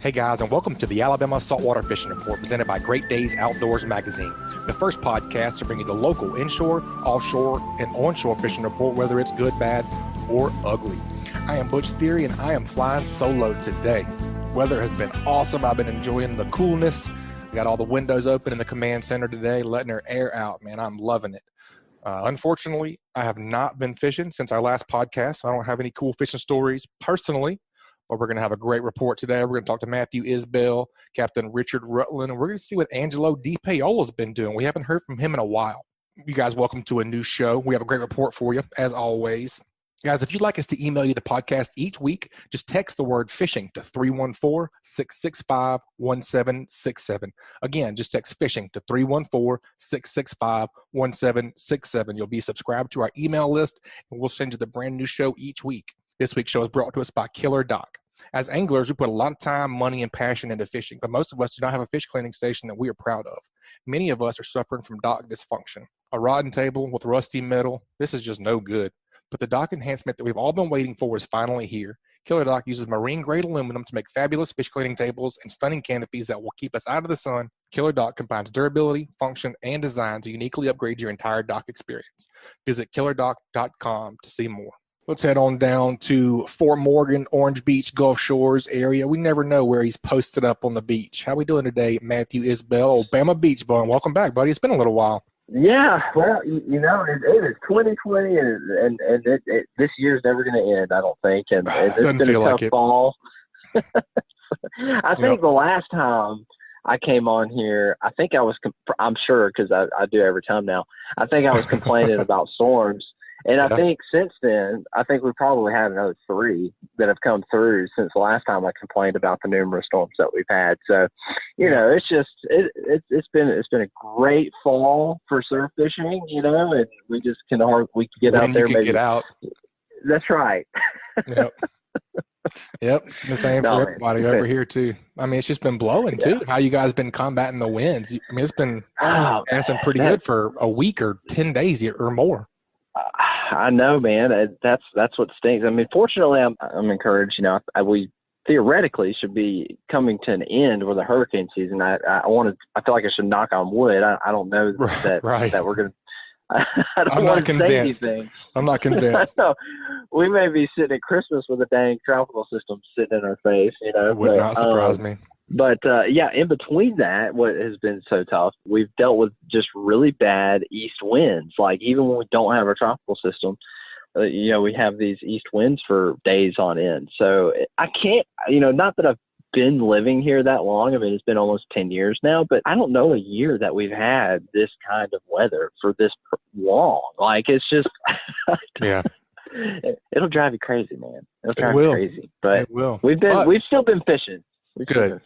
Hey guys, and welcome to the Alabama Saltwater Fishing Report presented by Great Days Outdoors Magazine, the first podcast to bring you the local inshore, offshore, and onshore fishing report, whether it's good, bad, or ugly. I am Butch Theory, and I am flying solo today. Weather has been awesome. I've been enjoying the coolness. We got all the windows open in the command center today, letting our air out. Man, I'm loving it. Unfortunately, I have not been fishing since our last podcast, so I don't have any cool fishing stories personally. But we're going to have a great report today. We're going to talk to Mathew, Isbell, Captain Richard Rutland, and we're going to see what Angelo DePaola has been doing. We haven't heard from him in a while. You guys, welcome to a new show. We have a great report for you, as always. Guys, if you'd like us to email you the podcast each week, just text the word fishing to 314-665-1767. Again, just text fishing to 314-665-1767. You'll be subscribed to our email list, and we'll send you the brand new show each week. This week's show is brought to us by KillerDock. As anglers, we put a lot of time, money, and passion into fishing, but most of us do not have a fish cleaning station that we are proud of. Many of us are suffering from dock dysfunction. A rotten table with rusty metal, this is just no good. But the dock enhancement that we've all been waiting for is finally here. KillerDock uses marine-grade aluminum to make fabulous fish cleaning tables and stunning canopies that will keep us out of the sun. KillerDock combines durability, function, and design to uniquely upgrade your entire dock experience. Visit KillerDock.com to see more. Let's head on down to Fort Morgan, Orange Beach, Gulf Shores area. We never know where he's posted up on the beach. How we doing today, Mathew Isbell, Bama Beach Bum? Welcome back, buddy. It's been a little while. Yeah, well, it is 2020, and this year's never going to end, I don't think. And it's Doesn't been feel a tough like it. fall. I think the last time I came on here, I think I was, I'm sure, because I do every time now, I think I was complaining about storms. And I think since then, I think we probably had another 3 that have come through since the last time I complained about the numerous storms that we've had. So, it's just it's been a great fall for surf fishing, and we just can get out there. Get out. That's right. Yep. It's been the same for everybody over here too. I mean, it's just been blowing too. How you guys been combating the winds? I mean, it's been dancing pretty good for a week or 10 days or more. I know, man. That's what stinks. I mean, fortunately, I'm encouraged. We theoretically should be coming to an end with the hurricane season. I feel like I should knock on wood. I don't know that we're going to. I'm not convinced. I'm not convinced. We may be sitting at Christmas with a dang tropical system sitting in our face. It would not surprise me. But, in between that, what has been so tough, we've dealt with just really bad east winds. Like, even when we don't have a tropical system, we have these east winds for days on end. So I can't, not that I've been living here that long. I mean, it's been almost 10 years now, but I don't know a year that we've had this kind of weather for this long. Like, it's just it'll drive you crazy, man. It'll drive you crazy. But it will. We've still been fishing. Good.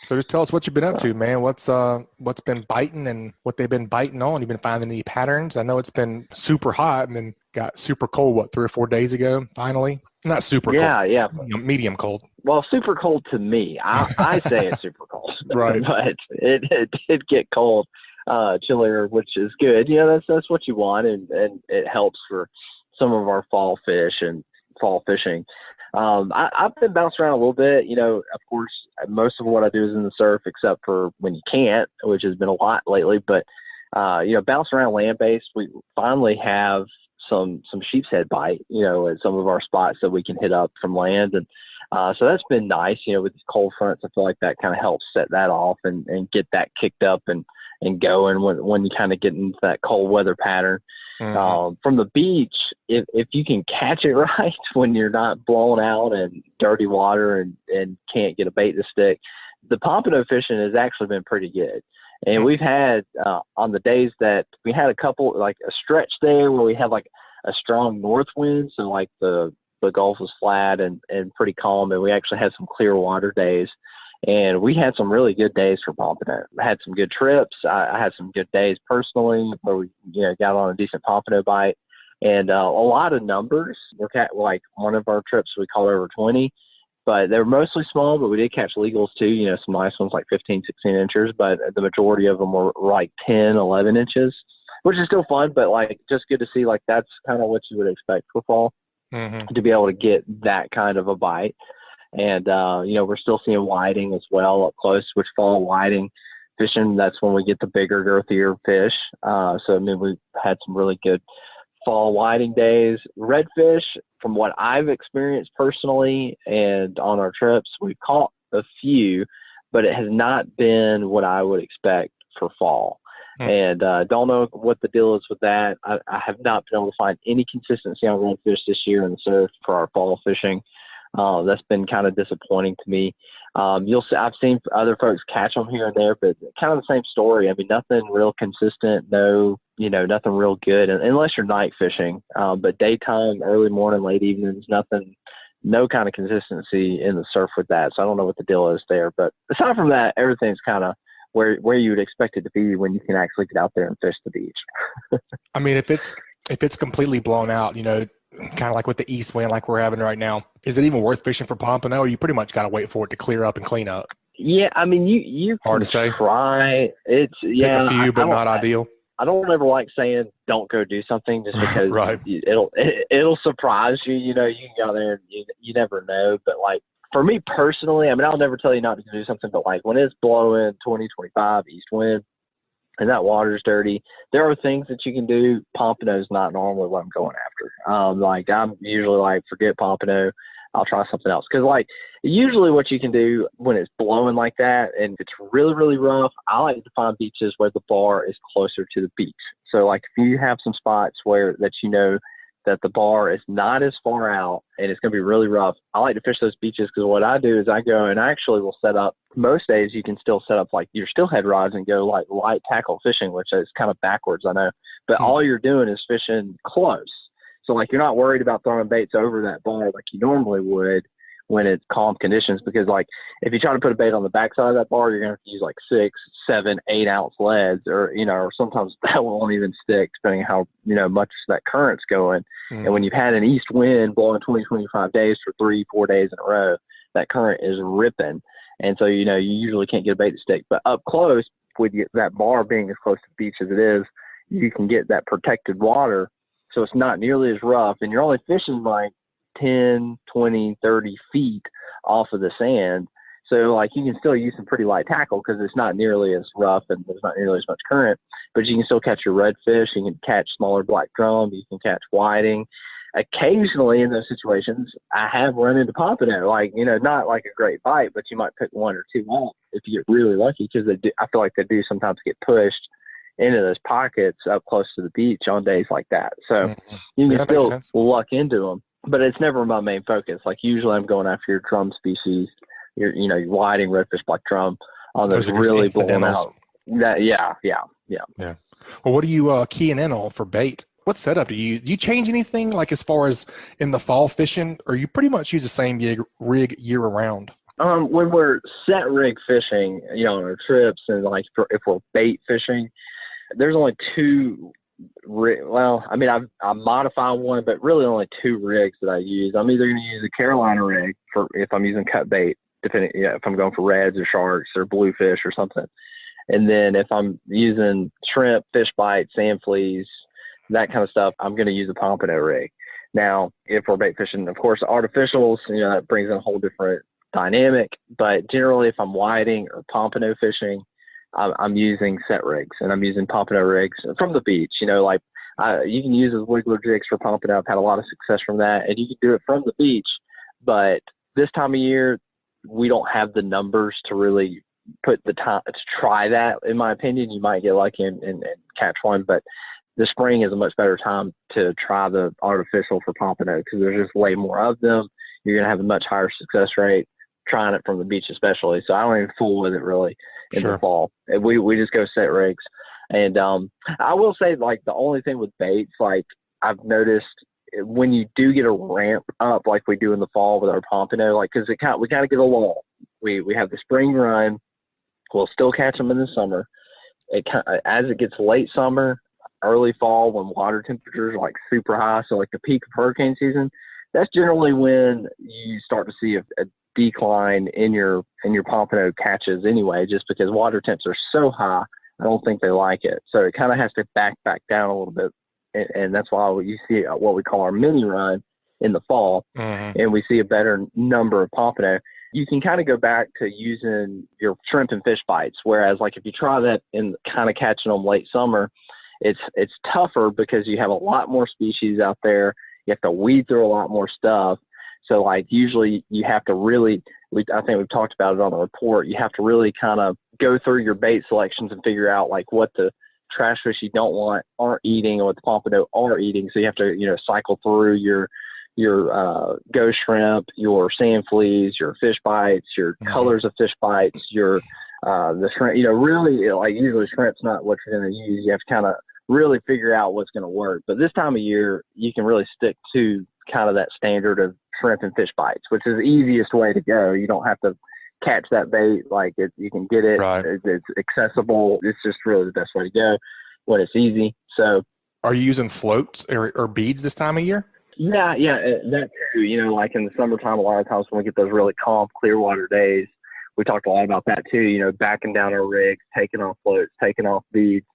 So just tell us what you've been up to, man. What's been biting and what they've been biting on? You've been finding any patterns? I know it's been super hot and then got super cold, 3 or 4 days ago, finally? Not super cold. Yeah. Medium cold. Well, super cold to me. I say it's super cold. Right. But it did get cold, chillier, which is good. That's what you want, and it helps for some of our fall fish and fall fishing. I've been bouncing around a little bit. Of course, most of what I do is in the surf, except for when you can't, which has been a lot lately. But bouncing around land-based, we finally have some sheep's head bite, at some of our spots that we can hit up from land, and so that's been nice. With these cold fronts, I feel like that kind of helps set that off and get that kicked up and going when you kind of get into that cold weather pattern. Mm-hmm. From the beach, if you can catch it right when you're not blown out and dirty water and can't get a bait to stick, the pompano fishing has actually been pretty good. And we've had, on the days that we had a couple, like a stretch there where we had like a strong north wind. So like the Gulf was flat and pretty calm. And we actually had some clear water days. And we had some really good days for pompano. I had some good trips. I had some good days personally where we, got on a decent pompano bite, and a lot of numbers. Like one of our trips, we caught over 20, but they were mostly small, but we did catch legals too. Some nice ones like 15, 16 inches, but the majority of them were like 10, 11 inches, which is still fun, but like just good to see. Like that's kind of what you would expect for fall, to be able to get that kind of a bite. And, we're still seeing whiting as well up close, which fall whiting fishing. That's when we get the bigger, girthier fish. We've had some really good fall whiting days. Redfish, from what I've experienced personally and on our trips, we've caught a few, but it has not been what I would expect for fall. And don't know what the deal is with that. I have not been able to find any consistency on redfish this year in the surf for our fall fishing. That's been kind of disappointing to me. You'll see, I've seen other folks catch them here and there, but kind of the same story. I mean, nothing real consistent, nothing real good, unless you're night fishing. But daytime, early morning, late evenings, no kind of consistency in the surf with that. So I don't know what the deal is there. But aside from that, everything's kind of where you would expect it to be when you can actually get out there and fish the beach. I mean, if it's completely blown out, kind of like with the east wind like we're having right now, is it even worth fishing for pompano, or you pretty much got to wait for it to clear up and clean up? Yeah, I mean, you hard to say. Try. It's pick a few, but not ideal. I don't ever like saying don't go do something just because right. it'll surprise you. You can go out there and you never know. But like for me personally, I mean, I'll never tell you not to do something, but like when it's blowing 20, 25 east wind and that water's dirty, there are things that you can do. Pompano is not normally what I'm going after. I'm usually like, forget pompano. I'll try something else. Cause like usually what you can do when it's blowing like that and it's really, really rough, I like to find beaches where the bar is closer to the beach. So like if you have some spots where that that the bar is not as far out and it's going to be really rough, I like to fish those beaches because what I do is I go and I actually will set up. Most days you can still set up like your steelhead rods and go like light tackle fishing, which is kind of backwards, I know. But all you're doing is fishing close. So like you're not worried about throwing baits over that bar like you normally would when it's calm conditions, because like if you try to put a bait on the backside of that bar, you're going to have to use like 6, 7, 8 ounce leads, or sometimes that won't even stick depending on how much that current's going. And when you've had an east wind blowing 20, 25 days for 3, 4 days in a row, that current is ripping. And so, you usually can't get a bait to stick. But up close, with that bar being as close to the beach as it is, you can get that protected water. So it's not nearly as rough. And you're only fishing like 10, 20, 30 feet off of the sand. So like you can still use some pretty light tackle because it's not nearly as rough and there's not nearly as much current, but you can still catch your redfish. You can catch smaller black drum. You can catch whiting. Occasionally in those situations, I have run into pompano, like, not like a great bite, but you might pick 1 or 2 off if you get really lucky, because I feel like they do sometimes get pushed into those pockets up close to the beach on days like that. So you can still luck into them, but it's never my main focus. Like usually I'm going after your drum species, your whiting, redfish, black drum on those really blown out. Yeah. Well, what are you keying in on for bait? What setup do you change anything like as far as in the fall fishing, or you pretty much use the same rig year round? When we're set rig fishing, on our trips and like if we're bait fishing, there's only 2 I modify one, but really only 2 rigs that I use. I'm either going to use a Carolina rig for if I'm using cut bait, depending if I'm going for reds or sharks or bluefish or something. And then if I'm using shrimp, fish bites, sand fleas, that kind of stuff, I'm going to use a pompano rig. Now, if we're bait fishing, of course, artificials, that brings in a whole different dynamic. But generally, if I'm whiting or pompano fishing, I'm using set rigs, and I'm using pompano rigs from the beach. You can use those wiggler jigs for pompano. I've had a lot of success from that, and you can do it from the beach. But this time of year, we don't have the numbers to really put the time to try that. In my opinion, you might get lucky and catch one, but the spring is a much better time to try the artificial for pompano because there's just way more of them. You're going to have a much higher success rate trying it from the beach especially. So I don't even fool with it really in the fall. We just go set rigs. And I will say, like, the only thing with baits, like I've noticed when you do get a ramp up like we do in the fall with our pompano, like because we kind of get a lull. We have the spring run. We'll still catch them in the summer. As it gets late summer, early fall, when water temperatures are like super high, so like the peak of hurricane season, that's generally when you start to see a decline in your pompano catches anyway, just because water temps are so high. I don't think they like it. So it kind of has to back down a little bit. And that's why you see what we call our mini run in the fall, and we see a better number of pompano, you can kind of go back to using your shrimp and fish bites. Whereas like if you try that and kind of catching them late summer, it's tougher because you have a lot more species out there. You have to weed through a lot more stuff. So like usually you have to really, I think we've talked about it on the report, you have to really kind of go through your bait selections and figure out like what the trash fish you don't want aren't eating and what the pompano are eating. So you have to, cycle through your ghost shrimp, your sand fleas, your fish bites, your colors of fish bites, your the shrimp, really like usually shrimp's not what you're going to use. You have to kind of really figure out what's going to work. But this time of year, you can really stick to kind of that standard of shrimp and fish bites, which is the easiest way to go. You don't have to catch that bait. Like you can get it. Right. It's accessible. It's just really the best way to go when it's easy. So are you using floats or beads this time of year? Yeah, that too. Like in the summertime, a lot of times when we get those really calm, clear water days, we talked a lot about that too. Backing down our rigs, taking off floats, taking off beads.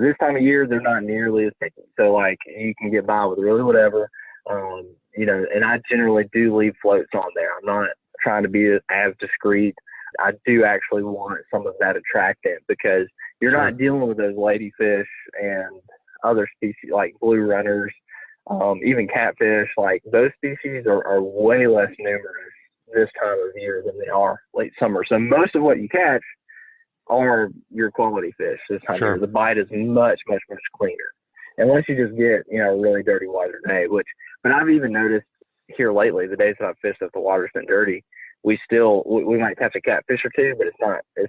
This time of year, they're not nearly as picky. So like you can get by with really whatever. And I generally do leave floats on there. I'm not trying to be as discreet. I do actually want some of that attractant because you're not dealing with those ladyfish and other species like blue runners. Even catfish, like those species are way less numerous this time of year than they are late summer. So most of what you catch are your quality fish this time of year. The bite is much, much, much cleaner. Unless you just get, a really dirty water day, but I've even noticed here lately, the days that I've fished if the water's been dirty, we might catch a catfish or two, but it's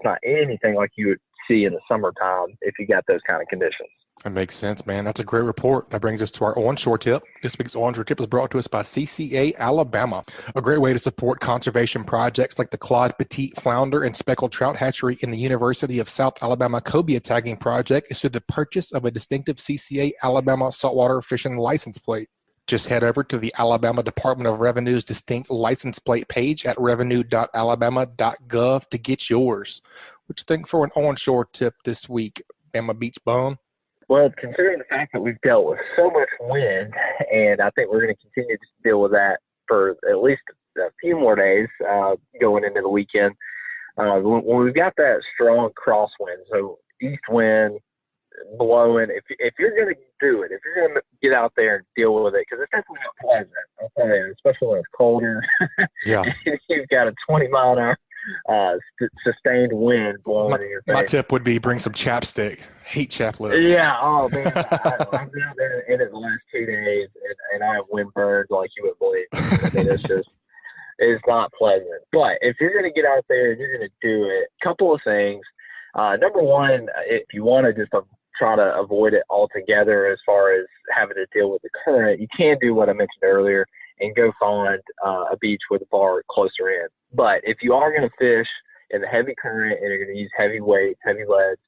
not anything like you would see in the summertime if you got those kind of conditions. That makes sense, man. That's a great report. That brings us to our onshore tip. This week's onshore tip is brought to us by CCA Alabama. A great way to support conservation projects like the Claude Petit Flounder and Speckled Trout Hatchery in the University of South Alabama Cobia Tagging Project is through the purchase of a distinctive CCA Alabama Saltwater Fishing license plate. Just head over to the Alabama Department of Revenue's distinct license plate page at revenue.alabama.gov to get yours. What you think for an onshore tip this week, Bama Beach Bum? Well, considering the fact that we've dealt with so much wind, and I think we're going to continue to deal with that for at least a few more days going into the weekend, when we've got that strong crosswind, so east wind blowing, if you're going to do it, if you're going to get out there and deal with it, because it's definitely not pleasant, I'll tell you, especially when it's colder. Yeah. You've got a 20-mile-an-hour sustained wind blowing in your face. My tip would be bring some chapstick. Hate chap lips. Yeah. Oh man, I've been out there in it the last 2 days, and I have wind burned like you would believe. I mean, it's not pleasant. But if you're going to get out there and you're going to do it, a couple of things. Number one, if you want to just try to avoid it altogether as far as having to deal with the current, you can do what I mentioned earlier and go find a beach with a bar closer in. But if you are going to fish in the heavy current and you're going to use heavy weights, heavy leads,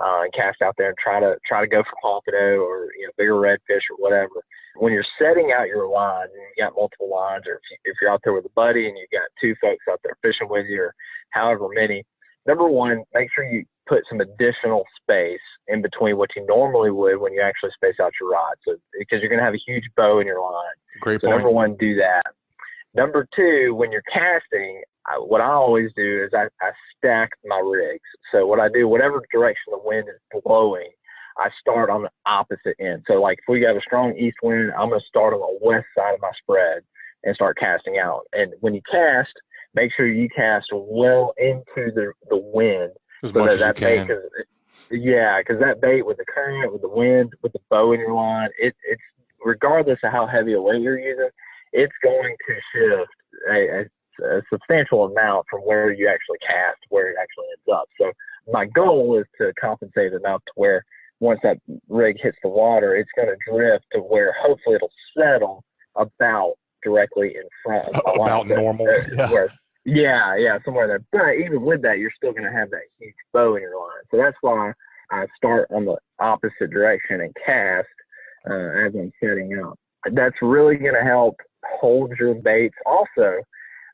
and cast out there and try to go for pompano or bigger redfish or whatever, when you're setting out your lines and you got multiple lines, or if you're out there with a buddy and you've got two folks out there fishing with you or however many, number one, make sure you put some additional space in between what you normally would when you actually space out your rod. So because you're going to have a huge bow in your line. Great point. Number one, do that. Number two, when you're casting, what I always do is I stack my rigs. So what I do, whatever direction the wind is blowing, I start on the opposite end. So like if we got a strong east wind, I'm going to start on the west side of my spread and start casting out. And when you cast, make sure you cast well into the wind. As much as you can. Because that bait with the current, with the wind, with the bow in your line, it's regardless of how heavy a weight you're using, it's going to shift a substantial amount from where you actually cast, where it actually ends up. So my goal is to compensate enough to where once that rig hits the water, it's going to drift to where hopefully it'll settle about directly in front of my line. About normal. Yeah, somewhere there. But even with that, you're still going to have that huge bow in your line. So that's why I start on the opposite direction and cast as I'm setting out. That's really going to help hold your baits. Also,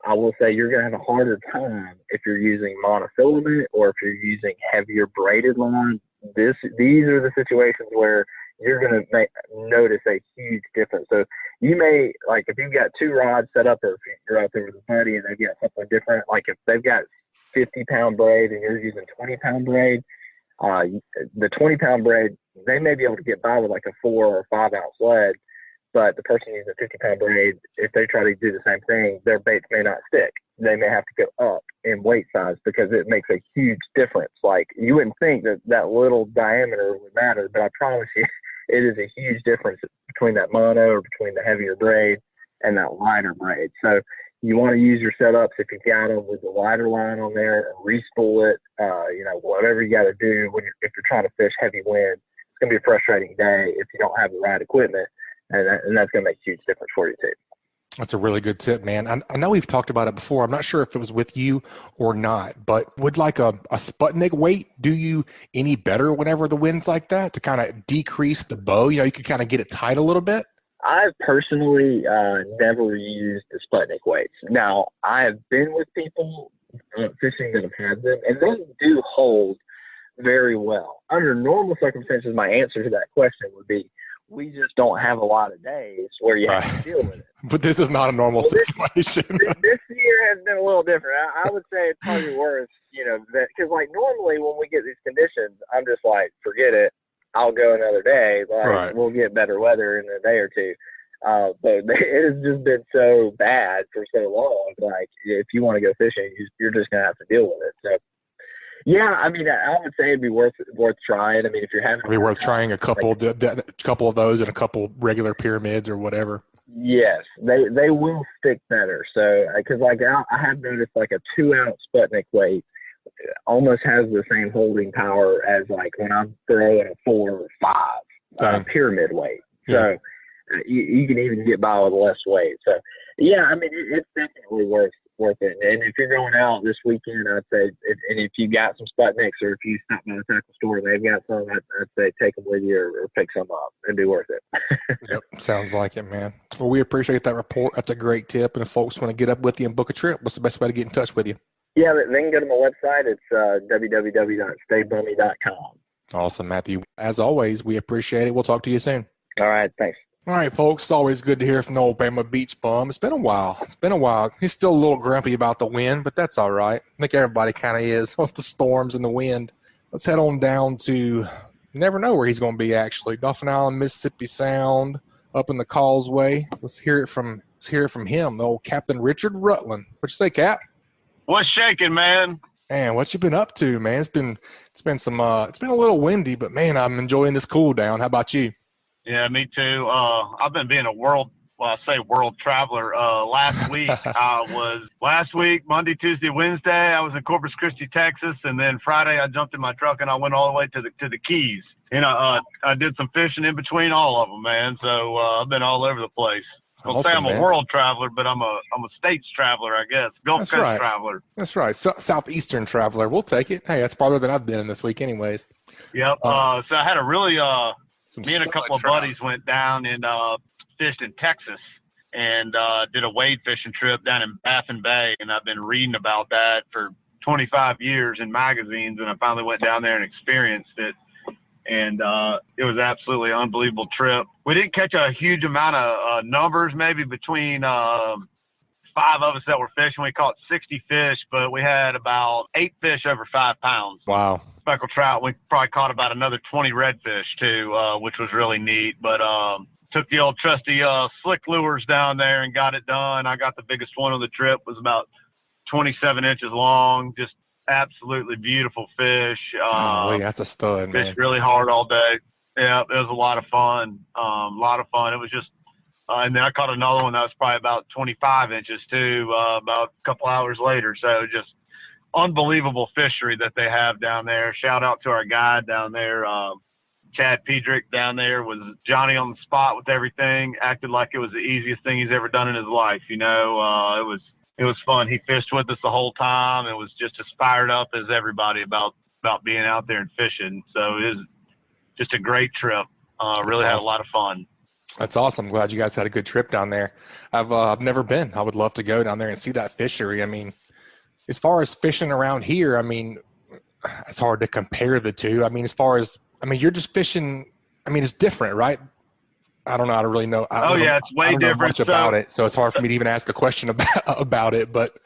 I will say you're going to have a harder time if you're using monofilament or if you're using heavier braided line. These are the situations where you're going to notice a huge difference. So you may, like, if you've got 2 rods set up, or if you're out there with a buddy and they've got something different, like if they've got 50-pound braid and you're using 20-pound braid, the 20-pound braid, they may be able to get by with like a 4 or 5 ounce lead, but the person using a 50-pound braid, if they try to do the same thing, their baits may not stick. They may have to go up in weight size because it makes a huge difference. Like, you wouldn't think that little diameter would matter, but I promise you, it is a huge difference between that mono or between the heavier braid and that lighter braid. So you want to use your setups if you've got them with the lighter line on there, re-spool it, whatever you got to do if you're trying to fish heavy wind. It's going to be a frustrating day if you don't have the right equipment, and that's going to make a huge difference for you too. That's a really good tip, man. I know we've talked about it before. I'm not sure if it was with you or not, but would like a Sputnik weight do you any better whenever the wind's like that to kind of decrease the bow? You could kind of get it tight a little bit? I've personally never used the Sputnik weights. Now, I have been with people fishing that have had them, and they do hold very well. Under normal circumstances, my answer to that question would be, we just don't have a lot of days where you have to deal with it. But this is not a normal situation. This year has been a little different. I would say it's probably worse, because like normally when we get these conditions, I'm just like, forget it. I'll go another day. Like, We'll get better weather in a day or two. But it has just been so bad for so long. Like, if you want to go fishing, you're just going to have to deal with it. So, yeah, I mean, I would say it'd be worth trying. I mean, if you're having, it'd be worth trying a couple of those and a couple regular pyramids or whatever. Yes, they will stick better. So, because like I have noticed, like a 2-ounce Sputnik weight almost has the same holding power as like when I'm throwing a 4 or 5 pyramid weight. So you can even get by with less weight. So, yeah, I mean, it's definitely worth it. And if you're going out this weekend, I'd say, and if you got some Sputniks, or if you stop by the tackle store and they've got some, I'd say take them with you or pick some up. It'd be worth it. Yep, sounds like it, man. Well, we appreciate that report. That's a great tip. And if folks want to get up with you and book a trip, what's the best way to get in touch with you? Yeah, they can go to my website. It's www.staybummy.com. Awesome, Mathew. As always, we appreciate it. We'll talk to you soon. All right, thanks. All right, folks, it's always good to hear from the old Bama Beach Bum. It's been a while. He's still a little grumpy about the wind, but that's all right. I think everybody kind of is with the storms and the wind. Let's head on down to, you never know where he's going to be, actually. Dauphin Island, Mississippi Sound, up in the Causeway. Let's hear it from him, the old Captain Richard Rutland. What you say, Cap? What's shaking, man? Man, what you been up to, man? It's been a little windy, but man, I'm enjoying this cool down. How about you? Yeah, me too. I've been being a world traveler. Last week, Monday, Tuesday, Wednesday, I was in Corpus Christi, Texas, and then Friday I jumped in my truck and I went all the way to the Keys. And I did some fishing in between all of them, man. So I've been all over the place. I'll say I'm a world traveler, but I'm a states traveler, I guess. Gulf Coast traveler. That's right. Southeastern traveler. We'll take it. Hey, that's farther than I've been in this week anyways. Yep. So I had a really me and a couple of buddies went down and fished in Texas and did a wade fishing trip down in Baffin Bay. And I've been reading about that for 25 years in magazines, and I finally went down there and experienced it. And it was absolutely an unbelievable trip. We didn't catch a huge amount of numbers, maybe between 5 of us that were fishing. We caught 60 fish, but we had about 8 fish over 5 pounds. Wow. Speckled trout. We probably caught about another 20 redfish too, which was really neat. But took the old trusty slick lures down there and got it done. I got the biggest one on the trip, was about 27 inches long, just absolutely beautiful fish. That's a stud, man. Fished really hard all day. Yeah, it was a lot of fun. It was just, and then I caught another one that was probably about 25 inches too, about a couple hours later. So just unbelievable fishery that they have down there. Shout out to our guide down there. Chad Pedrick down there was Johnny on the spot with everything, acted like it was the easiest thing he's ever done in his life. It was fun. He fished with us the whole time and was just as fired up as everybody about being out there and fishing. So it was just a great trip. Really had a lot of fun. That's awesome. Glad you guys had a good trip down there. I've never been. I would love to go down there and see that fishery. I mean, as far as fishing around here, I mean, it's hard to compare the two. I mean, you're just fishing I mean, it's different, right? I don't know. I don't really know. It's way I don't know different much about it, so it's hard for me to even ask a question about it. But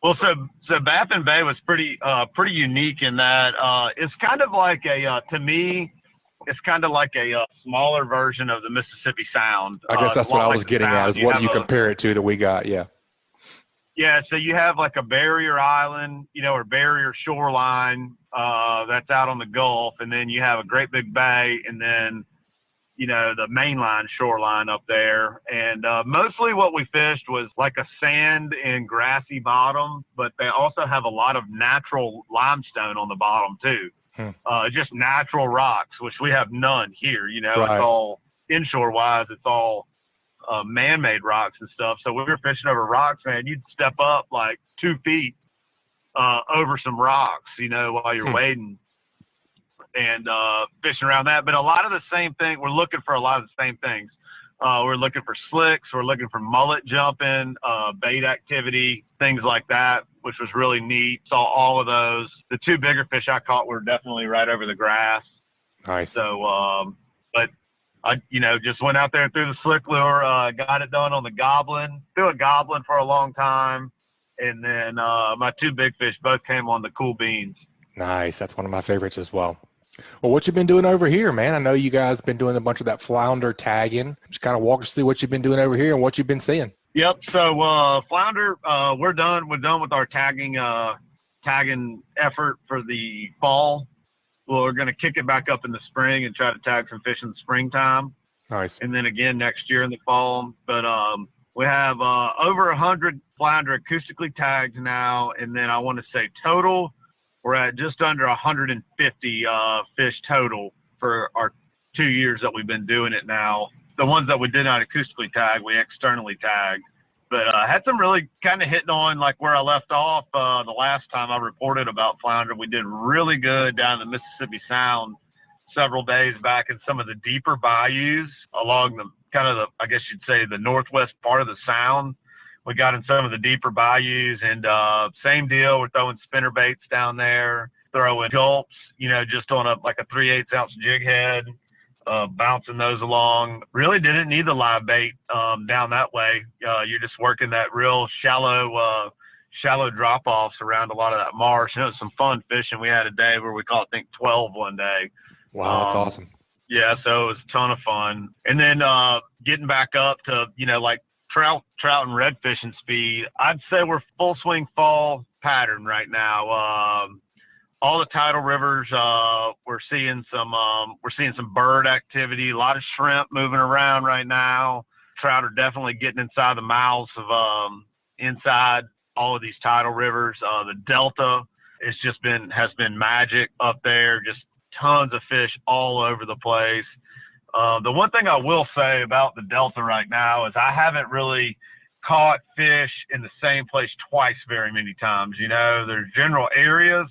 so Baffin Bay was pretty unique in that it's kind of like to me, it's kind of like a smaller version of the Mississippi Sound. I guess that's what I was getting at. Is what do you compare it to that we got? Yeah. Yeah, so you have like a barrier island, or barrier shoreline that's out on the Gulf, and then you have a great big bay, and then the mainline shoreline up there. And mostly what we fished was like a sand and grassy bottom, but they also have a lot of natural limestone on the bottom too. Just natural rocks, which we have none here. Right. It's all inshore wise, it's all man-made rocks and stuff. So we were fishing over rocks, man. You'd step up like 2 feet over some rocks, while you're wading and fishing around that. But a lot of the same thing, we're looking for a lot of the same things. We're looking for slicks, we're looking for mullet jumping, bait activity, things like that, which was really neat. Saw all of those. The 2 bigger fish I caught were definitely right over the grass. Nice. So, but I, just went out there threw the slick lure, got it done on the goblin, threw a goblin for a long time. And then my 2 big fish both came on the cool beans. Nice. That's one of my favorites as well. Well, what you been doing over here, man? I know you guys been doing a bunch of that flounder tagging. Just kind of walk us through what you've been doing over here and what you've been seeing. Yep. So flounder, we're done. We're done with our tagging effort for the fall. We're going to kick it back up in the spring and try to tag some fish in the springtime. Nice. And then again next year in the fall. But we have over 100 flounder acoustically tagged now, and then I want to say total, we're at just under 150 fish total for our 2 years that we've been doing it now. The ones that we did not acoustically tag, we externally tagged. But had some really kind of hitting on like where I left off the last time I reported about flounder. We did really good down in the Mississippi Sound several days back in some of the deeper bayous along the kind of I guess you'd say the northwest part of the Sound. We got in some of the deeper bayous, and same deal. We're throwing spinner baits down there, throwing gulps, just on a 3/8 ounce jig head, bouncing those along. Really didn't need the live bait down that way. You're just working that real shallow drop offs around a lot of that marsh. And it was some fun fishing. We had a day where we caught, I think, 12 one day. Wow, that's awesome. Yeah, so it was a ton of fun. And then getting back up to, like trout and red fishing speed, I'd say we're full swing fall pattern right now. All the tidal rivers, we're seeing some bird activity, a lot of shrimp moving around right now. Trout are definitely getting inside the mouths of inside all of these tidal rivers. The Delta has been magic up there, just tons of fish all over the place. The one thing I will say about the Delta right now is I haven't really caught fish in the same place twice very many times. There's general areas,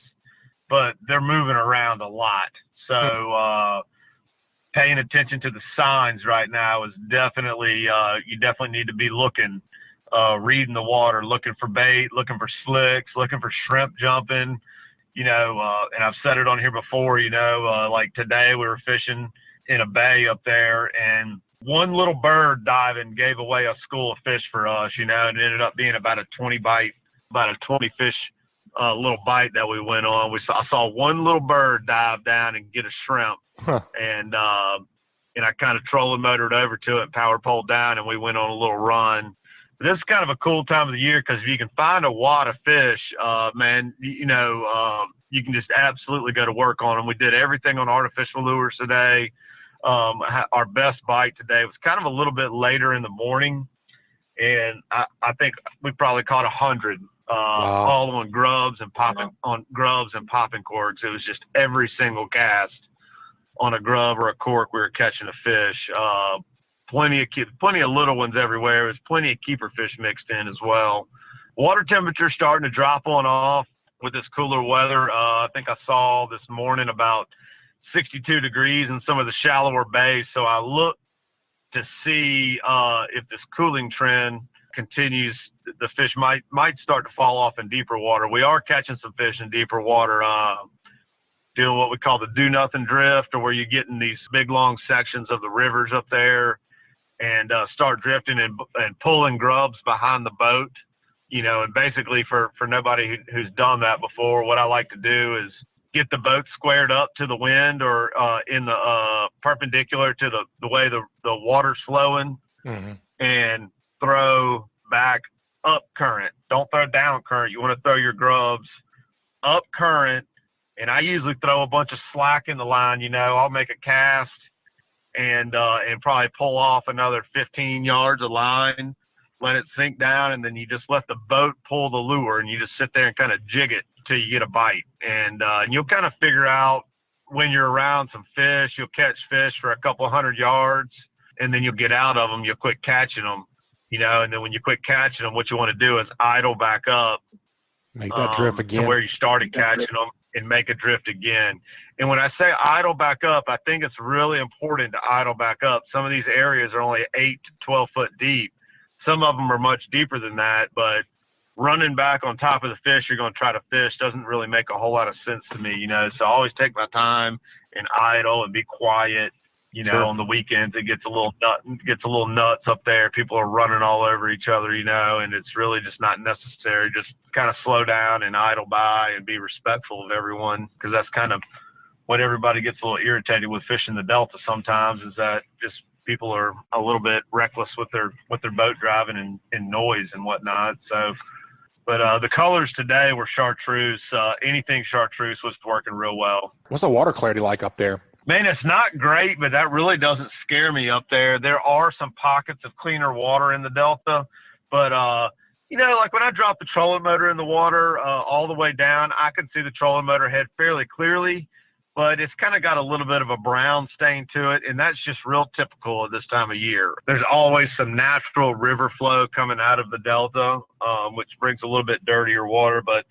but they're moving around a lot. So paying attention to the signs right now is definitely, you definitely need to be looking, reading the water, looking for bait, looking for slicks, looking for shrimp jumping, and I've said it on here before, like today we were fishing in a bay up there, and one little bird diving gave away a school of fish for us, and it ended up being about a 20 fish little bite that we went on. I saw one little bird dive down and get a shrimp, and I kind of trolling motored over to it, power pole down, and we went on a little run. But this is kind of a cool time of the year because if you can find a wad of fish, man, you can just absolutely go to work on them. We did everything on artificial lures today. Our best bite today was kind of a little bit later in the morning, and I think we probably caught 100. Wow. All on grubs and popping corks. It was just every single cast on a grub or a cork we were catching a fish. Plenty of little ones everywhere. There's plenty of keeper fish mixed in as well. Water temperature starting to drop on off with this cooler weather. I think I saw this morning about 62 degrees in some of the shallower bays. So I look to see if this cooling trend continues. The fish might start to fall off in deeper water. We are catching some fish in deeper water doing what we call the do nothing drift, or where you get in these big long sections of the rivers up there and start drifting and pulling grubs behind the boat, you know. And basically for nobody who's done that before, what I like to do is get the boat squared up to the wind, or in the perpendicular to the way the water's flowing, and throw back up current. Don't throw down current. You want to throw your grubs up current. And I usually throw a bunch of slack in the line. You know, I'll make a cast and probably pull off another 15 yards of line, let it sink down, and then you just let the boat pull the lure, and you just sit there and kind of jig it till you get a bite. And you'll kind of figure out when you're around some fish, you'll catch fish for a couple 100 yards, and then you'll get out of them. You'll quit catching them, you know. And then when you quit catching them, what you want to do is idle back up. Make that drift again. To where you started catching them, and make a drift again. And when I say idle back up, I think it's really important to idle back up. Some of these areas are only 8 to 12 foot deep. Some of them are much deeper than that, but running back on top of the fish you're going to try to fish doesn't really make a whole lot of sense to me, you know. So I always take my time and idle and be quiet. You know, on the weekends it gets a little nuts up there. People are running all over each other, you know, and it's really just not necessary. Just kind of slow down and idle by and be respectful of everyone, because that's kind of what everybody gets a little irritated with fishing the Delta sometimes, is that just people are a little bit reckless with their boat driving and noise and whatnot. So, but the colors today were chartreuse. Anything chartreuse was working real well. What's the water clarity like up there? Man, it's not great, but that really doesn't scare me up there. There are some pockets of cleaner water in the Delta, but, you know, like when I drop the trolling motor in the water all the way down, I can see the trolling motor head fairly clearly, but it's kind of got a little bit of a brown stain to it, and that's just real typical of this time of year. There's always some natural river flow coming out of the Delta, which brings a little bit dirtier water, but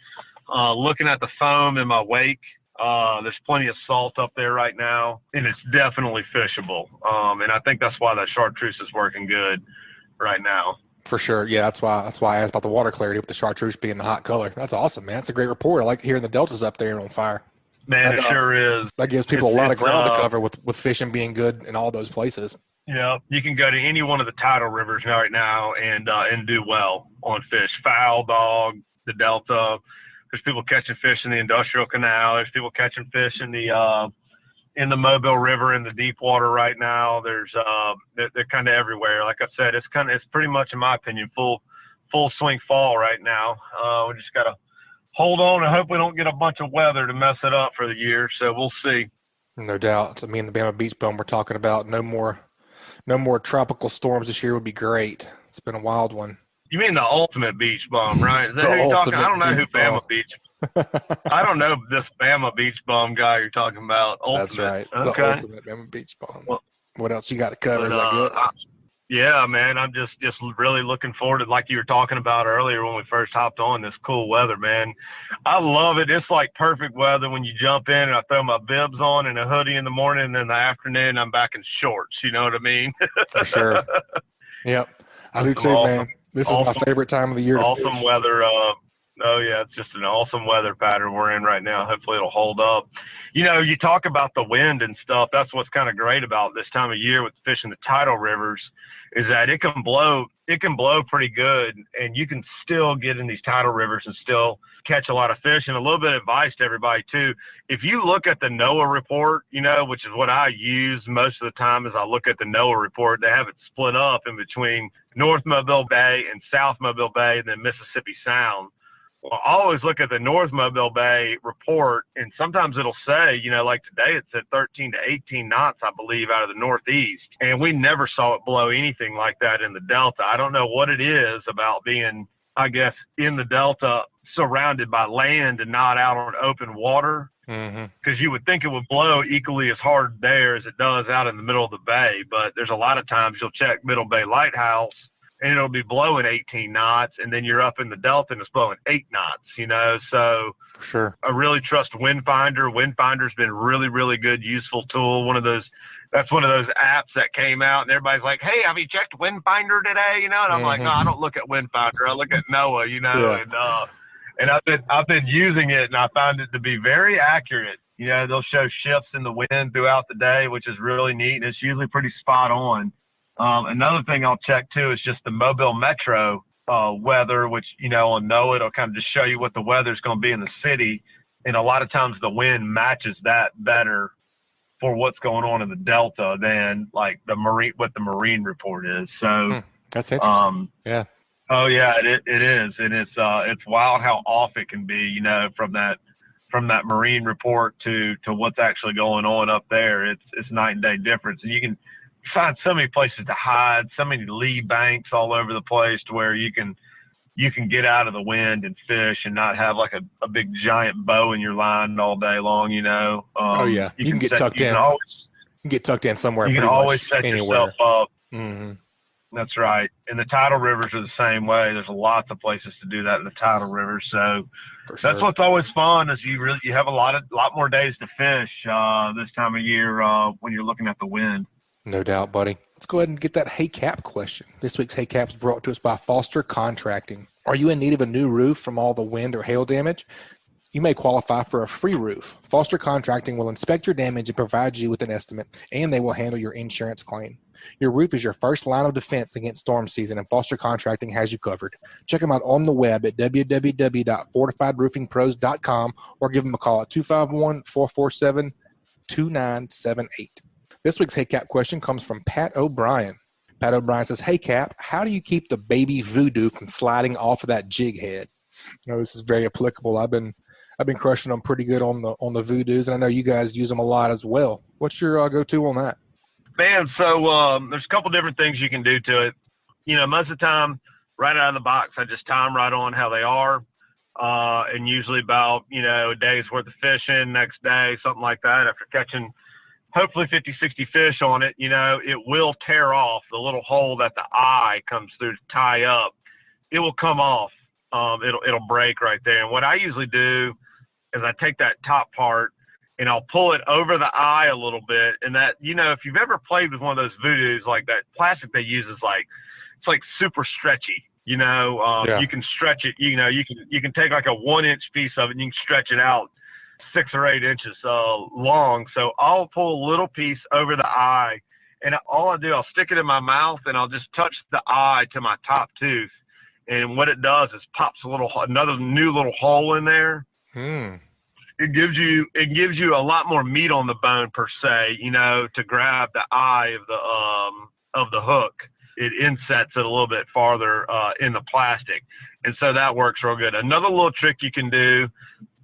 looking at the foam in my wake, there's plenty of salt up there right now, and it's definitely fishable. And I think that's why that chartreuse is working good right now. For sure. Yeah, that's why I asked about the water clarity with the chartreuse being the hot color. That's awesome, man. That's a great report. I like hearing the Delta's up there on fire. Man, it sure is. That gives people a lot of ground to cover with fishing being good in all those places. Yeah, you can go to any one of the tidal rivers right now and do well on fish. Foul, dog, the Delta. There's people catching fish in the Industrial Canal. There's people catching fish in the Mobile River in the deep water right now. There's they're kind of everywhere. Like I said, it's pretty much, in my opinion, full swing fall right now. We just gotta hold on and hope we don't get a bunch of weather to mess it up for the year. So we'll see. No doubt. So me and the Bama Beach Bum were talking about no more tropical storms this year would be great. It's been a wild one. You mean the ultimate beach bum, right? Is that who you're talking? I don't know who Bama Beach. I don't know this Bama Beach Bum guy you're talking about. Ultimate. That's right. Okay. The ultimate Bama Beach Bum. Well, what else you got to cover? Is that good? Yeah, man. I'm just really looking forward to, like you were talking about earlier when we first hopped on, this cool weather, man. I love it. It's like perfect weather when you jump in and I throw my bibs on and a hoodie in the morning, and then in the afternoon I'm back in shorts. You know what I mean? For sure. Yep. I do too, man. This is my favorite time of the year. Awesome weather. Oh yeah, it's just an awesome weather pattern we're in right now. Hopefully it'll hold up. You know, you talk about the wind and stuff. That's what's kind of great about this time of year with fishing the tidal rivers, is that it can blow pretty good, and you can still get in these tidal rivers and still catch a lot of fish. And a little bit of advice to everybody too. If you look at the NOAA report, you know, which is what I use most of the time, is I look at the NOAA report. They have it split up in between North Mobile Bay and South Mobile Bay and then Mississippi Sound. Well, I always look at the North Mobile Bay report, and sometimes it'll say, you know, like today it said 13 to 18 knots, I believe, out of the northeast. And we never saw it blow anything like that in the Delta. I don't know what it is about being, I guess, in the Delta surrounded by land and not out on open water. Because you would think it would blow equally as hard there as it does out in the middle of the bay. But there's a lot of times you'll check Middle Bay Lighthouse, and it'll be blowing 18 knots, and then you're up in the Delta and it's blowing 8 knots, you know. So for sure, I really trust Windfinder. Windfinder's been really, really good, useful tool. That's one of those apps that came out, and everybody's like, hey, have you checked Windfinder today? You know, and I'm like, no, I don't look at Windfinder. I look at NOAA, you know. Yeah. And I've been using it, and I found it to be very accurate They'll show shifts in the wind throughout the day, which is really neat. And it's usually pretty spot on. Another thing I'll check too is just the Mobile Metro weather, which, on NOAA, it'll kind of just show you what the weather's going to be in the city. And a lot of times the wind matches that better for what's going on in the Delta than like what the marine report is. So that's interesting. Yeah. Oh yeah, it is. And it's wild how off it can be, from that marine report to what's actually going on up there. It's night and day difference. And you can find so many places to hide, so many lee banks all over the place to where you can get out of the wind and fish and not have like a big giant bow in your line all day long, oh yeah. You can get tucked in. You can get tucked in somewhere. You can always set anywhere. yourself up. Mm-hmm. That's right. And the tidal rivers are the same way. There's lots of places to do that in the tidal rivers. So that's what's always fun is you have a lot more days to fish this time of year when you're looking at the wind. No doubt, buddy. Let's go ahead and get that Hey Cap question. This week's Hey Cap is brought to us by Foster Contracting. Are you in need of a new roof from all the wind or hail damage? You may qualify for a free roof. Foster Contracting will inspect your damage and provide you with an estimate, and they will handle your insurance claim. Your roof is your first line of defense against storm season, and Foster Contracting has you covered. Check them out on the web at www.fortifiedroofingpros.com or give them a call at 251-447-2978. This week's Hey Cap question comes from Pat O'Brien. Pat O'Brien says, "Hey Cap, how do you keep the baby voodoo from sliding off of that jig head?" This is very applicable. I've been crushing them pretty good on the voodoos, and I know you guys use them a lot as well. What's your go-to on that? Man, so there's a couple different things you can do to it. Most of the time, right out of the box, I just tie them right on how they are, and usually about a day's worth of fishing, next day, something like that. After catching hopefully 50, 60 fish on it, it will tear off the little hole that the eye comes through to tie up. It will come off. It'll break right there. And what I usually do is I take that top part and I'll pull it over the eye a little bit. And that, if you've ever played with one of those voodoos, like that plastic they use is it's like super stretchy. You can stretch it. You can take like a 1-inch piece of it and you can stretch it out 6 or 8 inches long. So I'll pull a little piece over the eye, and all I do, I'll stick it in my mouth and I'll just touch the eye to my top tooth. And what it does is pops another new little hole in there. It gives you a lot more meat on the bone per se, to grab the eye of the hook. It insets it a little bit farther in the plastic. And so that works real good. Another little trick you can do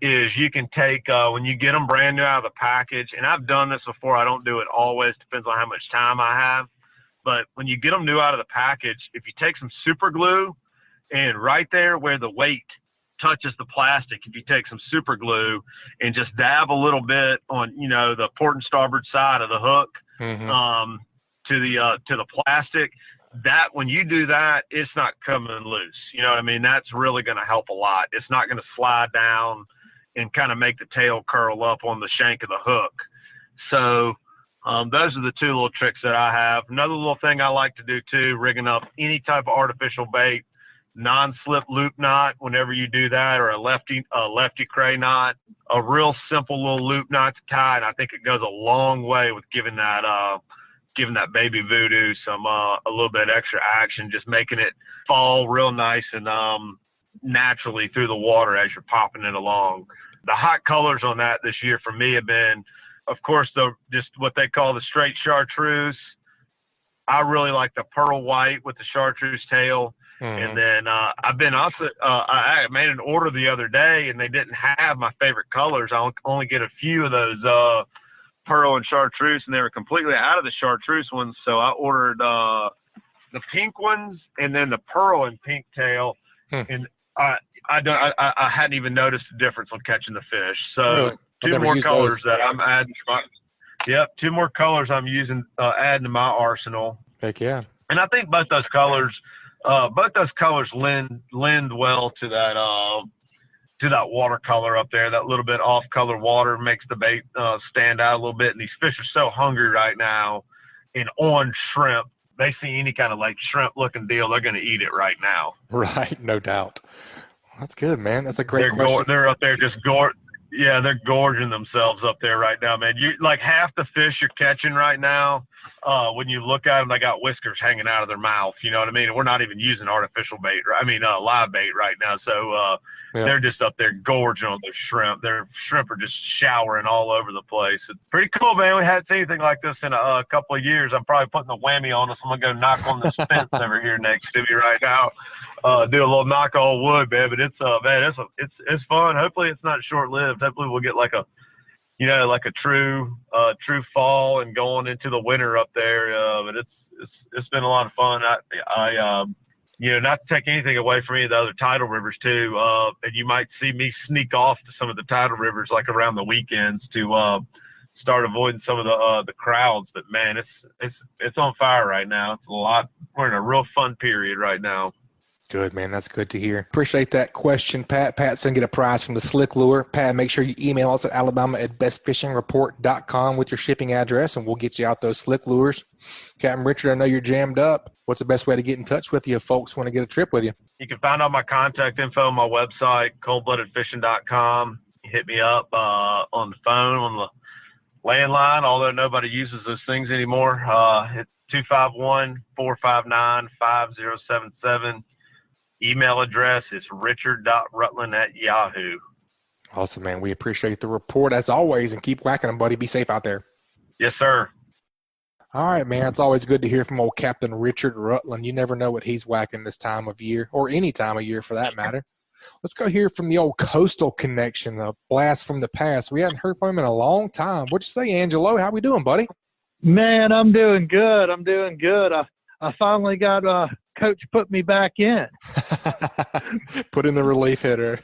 is you can take, when you get them brand new out of the package, and I've done this before, I don't do it always, depends on how much time I have. But when you get them new out of the package, if you take some super glue and right there where the weight touches the plastic, if you take some super glue and just dab a little bit on, the port and starboard side of the hook, to the plastic, that when you do that, it's not coming loose. You know what I mean? That's really going to help a lot. It's not going to slide down and kind of make the tail curl up on the shank of the hook. So those are the two little tricks that I have. Another little thing I like to do too, rigging up any type of artificial bait, non-slip loop knot whenever you do that, or a lefty cray knot, a real simple little loop knot to tie. And I think it goes a long way with giving that baby voodoo some a little bit extra action, just making it fall real nice and naturally through the water as you're popping it along. The hot colors on that this year for me have been, of course, just what they call the straight chartreuse. I really like the pearl white with the chartreuse tail. And then I made an order the other day and they didn't have my favorite colors. I only get a few of those pearl and chartreuse, and they were completely out of the chartreuse ones. So I ordered the pink ones and then the pearl and pink tail. And I hadn't even noticed the difference on catching the fish. So really? Two more colors that I'm adding to my, two more colors I'm using, adding to my arsenal. Heck yeah. And I think both those colors lend well to that watercolor up there. That little bit off color water makes the bait stand out a little bit. And these fish are so hungry right now. And on shrimp, they see any kind of like shrimp looking deal, they're going to eat it right now. Right, no doubt. That's good, man. That's a great question. They're up there just Yeah, they're gorging themselves up there right now, man. You like half the fish you're catching right now. When you look at them, they got whiskers hanging out of their mouth. You know what I mean? And we're not even using artificial bait. Live bait right now. So they're just up there gorging on those shrimp. Their shrimp are just showering all over the place. It's pretty cool, man. We hadn't seen anything like this in a couple of years. I'm probably putting the whammy on us. I'm gonna go knock on this fence over here next to me right now. Do a little knock on wood, man. But it's fun. Hopefully it's not short lived. Hopefully we'll get like a true fall and going into the winter up there. But it's been a lot of fun. I not to take anything away from any of the other tidal rivers too. And you might see me sneak off to some of the tidal rivers like around the weekends to start avoiding some of the crowds. But man, it's on fire right now. It's a lot. We're in a real fun period right now. Good, man. That's good to hear. Appreciate that question, Pat. Pat's going to get a prize from the Slick Lure. Pat, make sure you email us at alabama@bestfishingreport.com with your shipping address, and we'll get you out those Slick Lures. Captain Richard, I know you're jammed up. What's the best way to get in touch with you if folks want to get a trip with you? You can find all my contact info on my website, coldbloodedfishing.com. You hit me up on the phone, on the landline, although nobody uses those things anymore. It's 251-459-5077. Email address is richard.rutland@yahoo. Awesome, man. We appreciate the report as always, and keep whacking them, buddy. Be safe out there. Yes, sir. All right, man. It's always good to hear from old Captain Richard Rutland. You never know what he's whacking this time of year, or any time of year for that matter. Let's go hear from the old Coastal Connection, a blast from the past. We hadn't heard from him in a long time. What'd you say, Angelo? How we doing, buddy? Man, I'm doing good. I finally got Coach put me back in. Put in the relief hitter.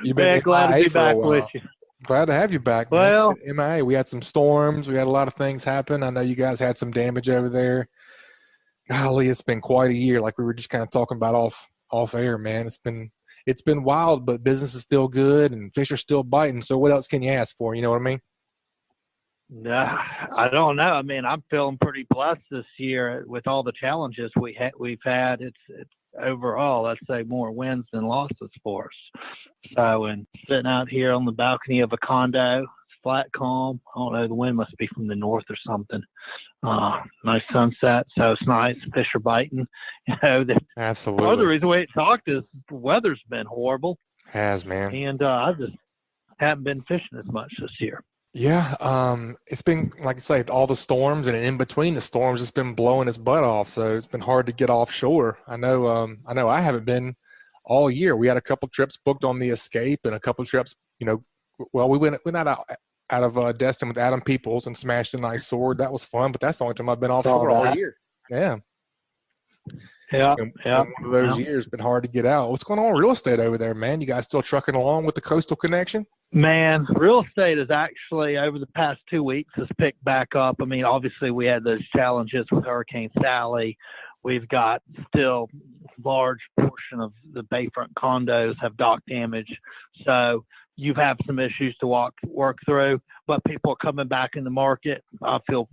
You've been glad to be back with you. Glad to have you back. Well, man. MIA, we had some storms. We had a lot of things happen. I know you guys had some damage over there. Golly, it's been quite a year. Like we were just kind of talking about off air, man. It's been wild, but business is still good and fish are still biting. So what else can you ask for? You know what I mean? Nah, I don't know. I mean, I'm feeling pretty blessed this year with all the challenges we've had. It's overall, I'd say more wins than losses for us. So, and sitting out here on the balcony of a condo, it's flat, calm. I don't know, the wind must be from the north or something. Nice sunset, so it's nice. Fish are biting. Absolutely. Part of the reason we ain't talked is the weather's been horrible. Has, man. And I just haven't been fishing as much this year. Yeah, it's been, like I say, all the storms, and in between the storms, it's been blowing its butt off. So it's been hard to get offshore. I know I haven't been all year. We had a couple trips booked on the Escape, and a couple trips, we went out of Destin with Adam Peoples and smashed a nice sword. That was fun, but that's the only time I've been offshore all year. Yeah. Yeah. One of those years, been hard to get out. What's going on with real estate over there, man? You guys still trucking along with the Coastal Connection? Man, real estate is actually over the past 2 weeks has picked back up. I mean, obviously we had those challenges with Hurricane Sally. We've got still large portion of the bayfront condos have dock damage. So you have some issues to work through, but people are coming back in the market. I feel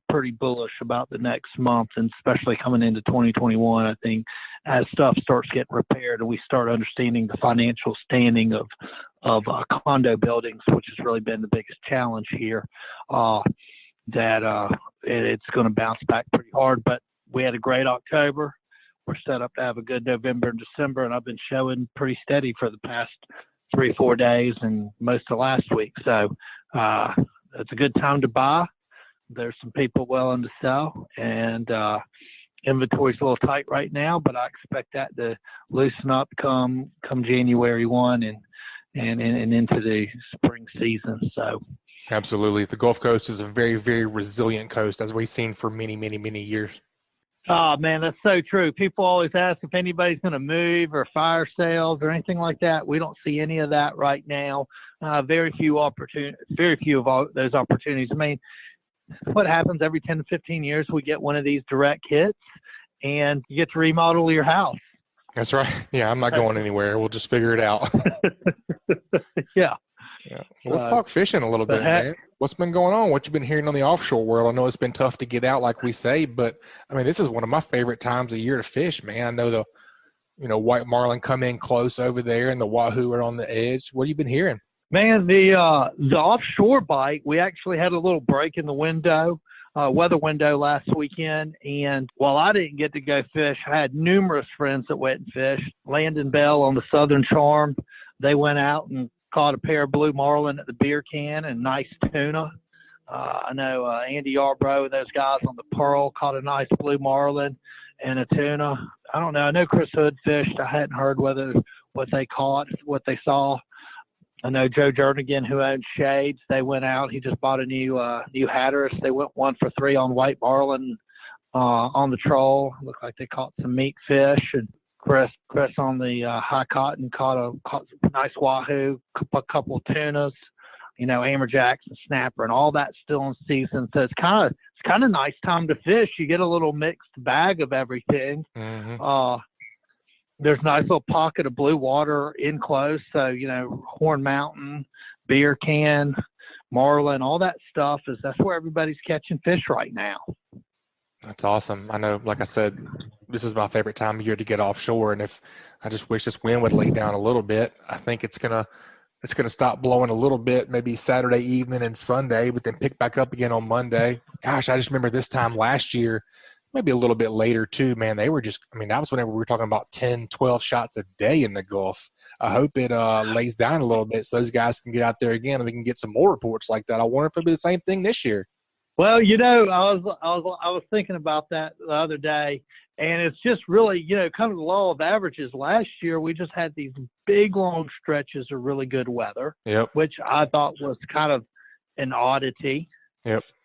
pretty bullish about the next month, and especially coming into 2021. I think as stuff starts getting repaired and we start understanding the financial standing of condo buildings, which has really been the biggest challenge here, it's going to bounce back pretty hard. But we had a great October. We're set up to have a good November and December, and I've been showing pretty steady for the past 3-4 days and most of last week. So it's a good time to buy. There's some people willing to sell, and inventory's a little tight right now, but I expect that to loosen up come January 1 and into the spring season. So absolutely. The Gulf Coast is a very, very resilient coast, as we've seen for many, many, many years. Oh, man, that's so true. People always ask if anybody's going to move or fire sales or anything like that. We don't see any of that right now. Very few of all those opportunities. I mean, what happens every 10 to 15 years, we get one of these direct hits, and you get to remodel your house. That's right. Yeah, I'm not going anywhere. We'll just figure it out. Yeah. Yeah. Well, let's talk fishing a little bit, man. What's been going on? What you been hearing on the offshore world? I know it's been tough to get out, like we say, but I mean, this is one of my favorite times of year to fish, man. I know white marlin come in close over there and the wahoo are on the edge. What have you been hearing? Man, the offshore bite, we actually had a little break in the weather window last weekend. And while I didn't get to go fish, I had numerous friends that went and fished. Landon Bell on the Southern Charm, they went out and caught a pair of blue marlin at the beer can and nice tuna. I know Andy Yarbrough and those guys on the Pearl caught a nice blue marlin and a tuna. I don't know. I know Chris Hood fished. I hadn't heard what they caught, what they saw. I know Joe Jernigan, who owns Shades, they went out. He just bought a new Hatteras. They went 1 for 3 on white marlin on the troll. Looked like they caught some meat fish. And Chris on the high cotton caught a nice wahoo, a couple of tunas, amberjacks and snapper, and all that's still in season. So it's kind of nice time to fish. You get a little mixed bag of everything. Mm-hmm. There's a nice little pocket of blue water in close. So, Horn Mountain, beer can, marlin, all that stuff that's where everybody's catching fish right now. That's awesome. I know, like I said, this is my favorite time of year to get offshore. And if I just wish this wind would lay down a little bit, I think it's going to stop blowing a little bit, maybe Saturday evening and Sunday, but then pick back up again on Monday. Gosh, I just remember this time last year, maybe a little bit later too, man. They were that was whenever we were talking about 10, 12 shots a day in the Gulf. I hope it lays down a little bit so those guys can get out there again and we can get some more reports like that. I wonder if it'll be the same thing this year. Well, I was thinking about that the other day, and it's just really, kind of the law of averages. Last year, we just had these big, long stretches of really good weather, which I thought was kind of an oddity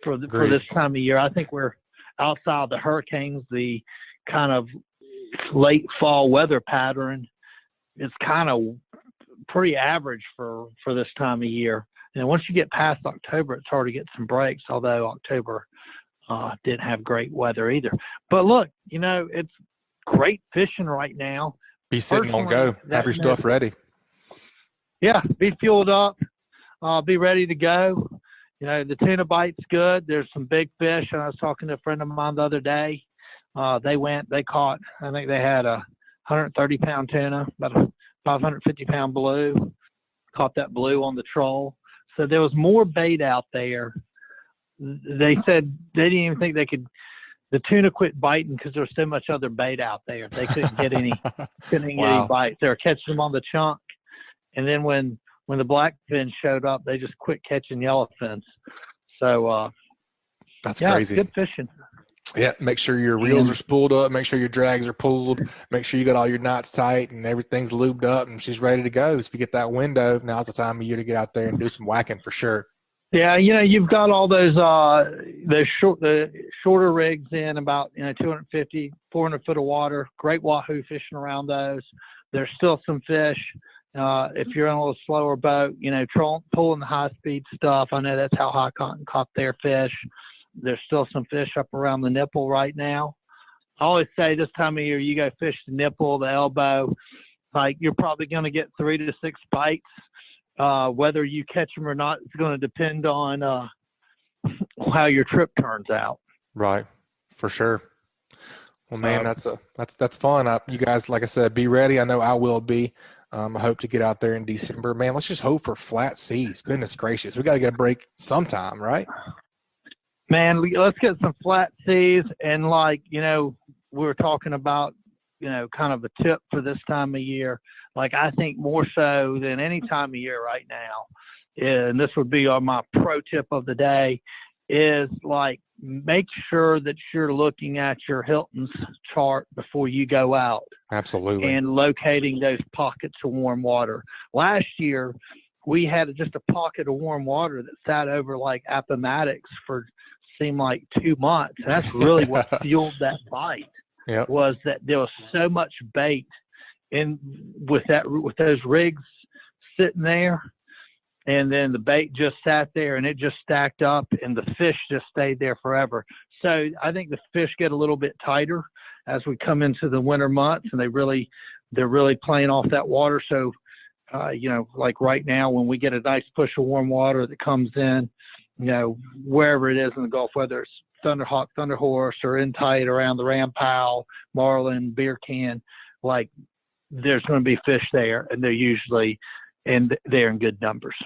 for this time of year. I think we're outside of the hurricanes, the kind of late fall weather pattern is kind of pretty average for this time of year. And once you get past October, it's hard to get some breaks, although October didn't have great weather either. But look, it's great fishing right now. Be sitting on go. Have your stuff ready. Yeah, be fueled up. Be ready to go. The tuna bite's good. There's some big fish. And I was talking to a friend of mine the other day. They caught, I think they had a 130-pound tuna, about a 550-pound blue. Caught that blue on the troll. So there was more bait out there. They said they didn't even think the tuna quit biting because there was so much other bait out there. They couldn't get any bites. They were catching them on the chunk. And then when the blackfin showed up, they just quit catching yellowfins. So that's crazy. It's good fishing. Yeah, make sure your reels are spooled up. Make sure your drags are pulled. Make sure you got all your knots tight and everything's lubed up and she's ready to go. So if you get that window, now's the time of year to get out there and do some whacking for sure. Yeah, you've got all those the shorter rigs in about 250, 400 foot of water. Great wahoo fishing around those. There's still some fish. If you're in a little slower boat, pulling the high speed stuff. I know that's how High Cotton caught their fish. There's still some fish up around the nipple right now. I always say this time of year, you go fish the nipple, the elbow, like you're probably going to get 3 to 6 bites. Whether you catch them or not, it's going to depend on how your trip turns out. Right, for sure. Well, man, that's fun. You guys, like I said, be ready. I know I will be. I hope to get out there in December. Man, let's just hope for flat seas. Goodness gracious, we got to get a break sometime, right? Man, let's get some flat seas. And we were talking about, kind of a tip for this time of year. Like, I think more so than any time of year right now, and this would be my pro tip of the day, is make sure that you're looking at your Hilton's chart before you go out. Absolutely. And locating those pockets of warm water. Last year, we had just a pocket of warm water that sat over Appomattox for seemed like 2 months. And that's really what fueled that bite. Yep. Was that there was so much bait in with those rigs sitting there, and then the bait just sat there and it just stacked up and the fish just stayed there forever. So I think the fish get a little bit tighter as we come into the winter months, and they're really playing off that water. So like right now when we get a nice push of warm water that comes in, wherever it is in the Gulf, whether it's Thunderhawk, Thunderhorse, or in tight around the Ram Powell, Marlin, Beer Can, there's going to be fish there, and they're usually they're in good numbers.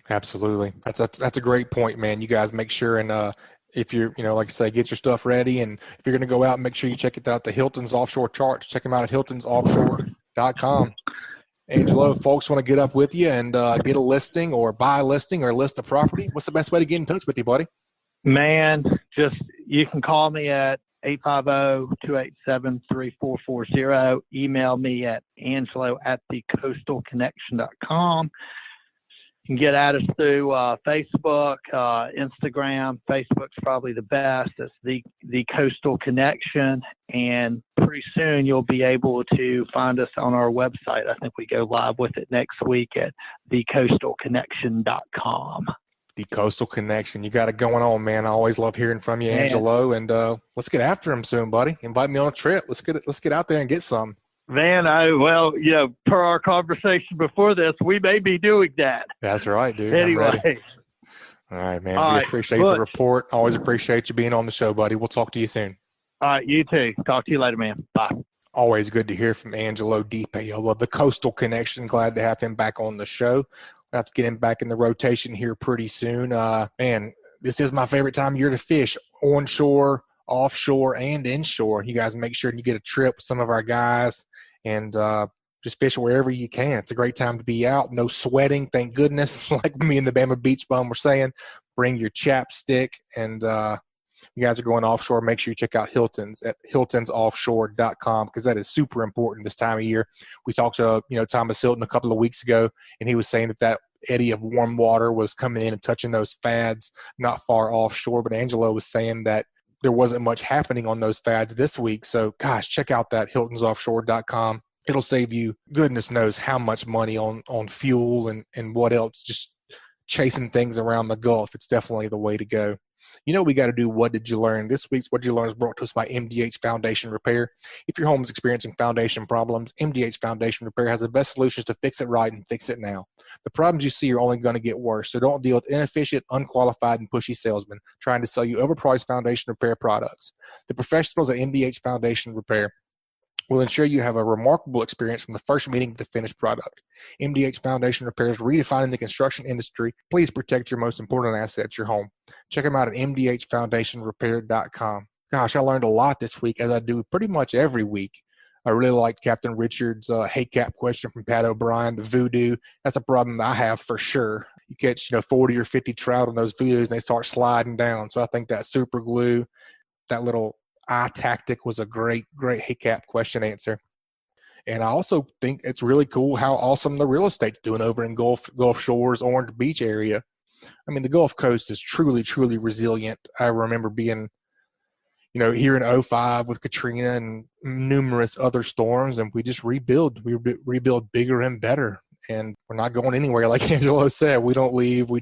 Absolutely. That's a great point, man. You guys make sure and if you're, like I say, get your stuff ready. And if you're going to go out, make sure you check it out, the Hilton's Offshore Charts. Check them out at hiltonsoffshore.com. Angelo, if folks want to get up with you and get a listing or buy a listing or list a property, what's the best way to get in touch with you, buddy? Man, you can call me at 850-287-3440. Email me at angelo@thecoastalconnection.com. You can get at us through Facebook, Instagram. Facebook's probably the best. It's the Coastal Connection. And pretty soon you'll be able to find us on our website. I think we go live with it next week at thecoastalconnection.com. The Coastal Connection. You got it going on, man. I always love hearing from you, Angelo. And let's get after him soon, buddy. Invite me on a trip. Let's get out there and get some. Man, per our conversation before this, we may be doing that. That's right, dude. Anyway. All right, man. We appreciate the report. Always appreciate you being on the show, buddy. We'll talk to you soon. All right, you too. Talk to you later, man. Bye. Always good to hear from Angelo DePaola, the Coastal Connection. Glad to have him back on the show. We'll have to get him back in the rotation here pretty soon. Man, this is my favorite time of year to fish, onshore, offshore, and inshore. You guys make sure you get a trip with some of our guys and just fish wherever you can. It's a great time to be out. No sweating, thank goodness. Like me and the Bama Beach Bum were saying, bring your chapstick. And you guys are going offshore, make sure you check out Hilton's at hiltonsoffshore.com because that is super important this time of year. We talked to Thomas Hilton a couple of weeks ago, and he was saying that eddy of warm water was coming in and touching those fads not far offshore. But Angelo was saying that there wasn't much happening on those fads this week. So, gosh, check out that hiltonsoffshore.com. It'll save you goodness knows how much money on fuel and what else, just chasing things around the Gulf. It's definitely the way to go. We got to do What Did You Learn? This week's What Did You Learn is brought to us by MDH Foundation Repair. If your home is experiencing foundation problems, MDH Foundation Repair has the best solutions to fix it right and fix it now. The problems you see are only going to get worse, so don't deal with inefficient, unqualified, and pushy salesmen trying to sell you overpriced foundation repair products. The professionals at MDH Foundation Repair will ensure you have a remarkable experience from the first meeting to the finished product. MDH Foundation Repair is redefining the construction industry. Please protect your most important asset, your home. Check them out at mdhfoundationrepair.com. Gosh, I learned a lot this week, as I do pretty much every week. I really liked Captain Richard's hey Cap question from Pat O'Brien, the voodoo. That's a problem that I have for sure. You catch 40 or 50 trout on those voodoos and they start sliding down. So I think that super glue, that little eye tactic was a great hey Cap question answer. And I also think it's really cool how awesome the real estate's doing over in Gulf Shores, Orange Beach area. I mean, the Gulf Coast is truly, truly resilient. I remember being here in 2005 with Katrina and numerous other storms, and we just rebuild. We rebuild bigger and better, and we're not going anywhere. Like Angelo said, we don't leave. We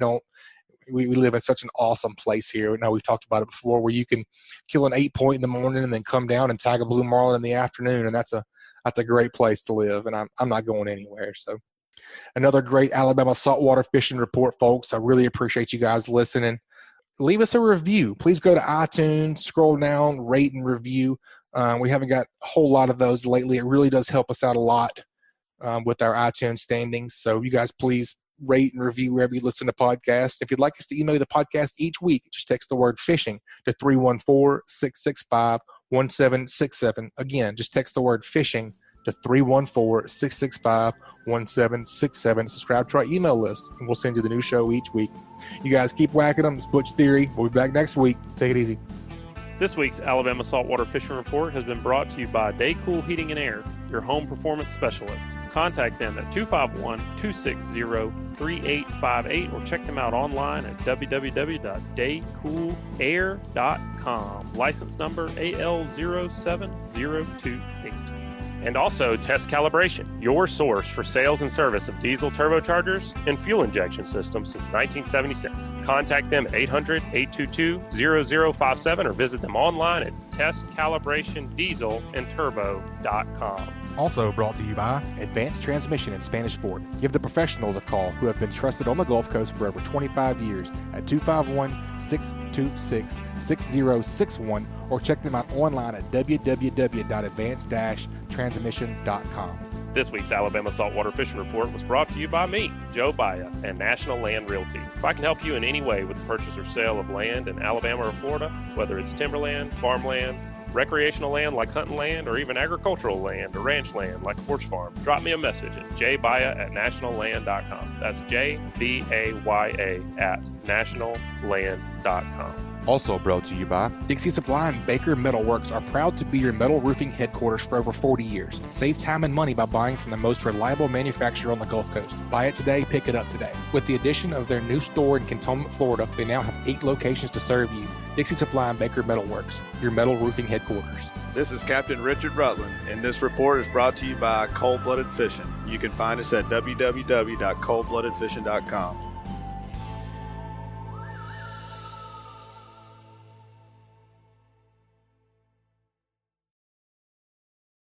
live in such an awesome place here. Now, we've talked about it before, where you can kill an 8-point in the morning and then come down and tag a blue marlin in the afternoon, and that's a great place to live, and I'm not going anywhere. So another great Alabama Saltwater Fishing Report, folks. I really appreciate you guys listening. Leave us a review. Please go to iTunes, scroll down, rate and review. We haven't got a whole lot of those lately. It really does help us out a lot with our iTunes standings. So you guys please rate and review wherever you listen to podcasts. If you'd like us to email the podcast each week, just text the word fishing to 314-665-1767. Again, just text the word fishing to 314-665-1767. Subscribe to our email list, and we'll send you the new show each week. You guys keep whacking them. It's Butch Theory. We'll be back next week. Take it easy. This week's Alabama Saltwater Fishing Report has been brought to you by Daycool Heating and Air, your home performance specialists. Contact them at 251-260-3858 or check them out online at www.daycoolair.com. License number AL07028. And also Test Calibration, your source for sales and service of diesel turbochargers and fuel injection systems since 1976. Contact them at 800-822-0057 or visit them online at testcalibratindieselandturbo.com. Also brought to you by Advanced Transmission in Spanish Fort. Give the professionals a call who have been trusted on the Gulf Coast for over 25 years at 251-626-6061 or check them out online at www.advanced-transmission.com. This week's Alabama Saltwater Fishing Report was brought to you by me, Joe Baya, and National Land Realty. If I can help you in any way with the purchase or sale of land in Alabama or Florida, whether it's timberland, farmland, recreational land like hunting land, or even agricultural land or ranch land like a horse farm, drop me a message at jbaya@nationalland.com. That's JBAYA at nationalland.com. Also brought to you by Dixie Supply and Baker Metal Works are proud to be your metal roofing headquarters for over 40 years. Save time and money by buying from the most reliable manufacturer on the Gulf Coast. Buy it today, pick it up today. With the addition of their new store in Cantonment, Florida, they now have 8 locations to serve you. Dixie Supply and Baker Metal Works, your metal roofing headquarters. This is Captain Richard Rutland, and this report is brought to you by Cold Blooded Fishing. You can find us at www.coldbloodedfishing.com.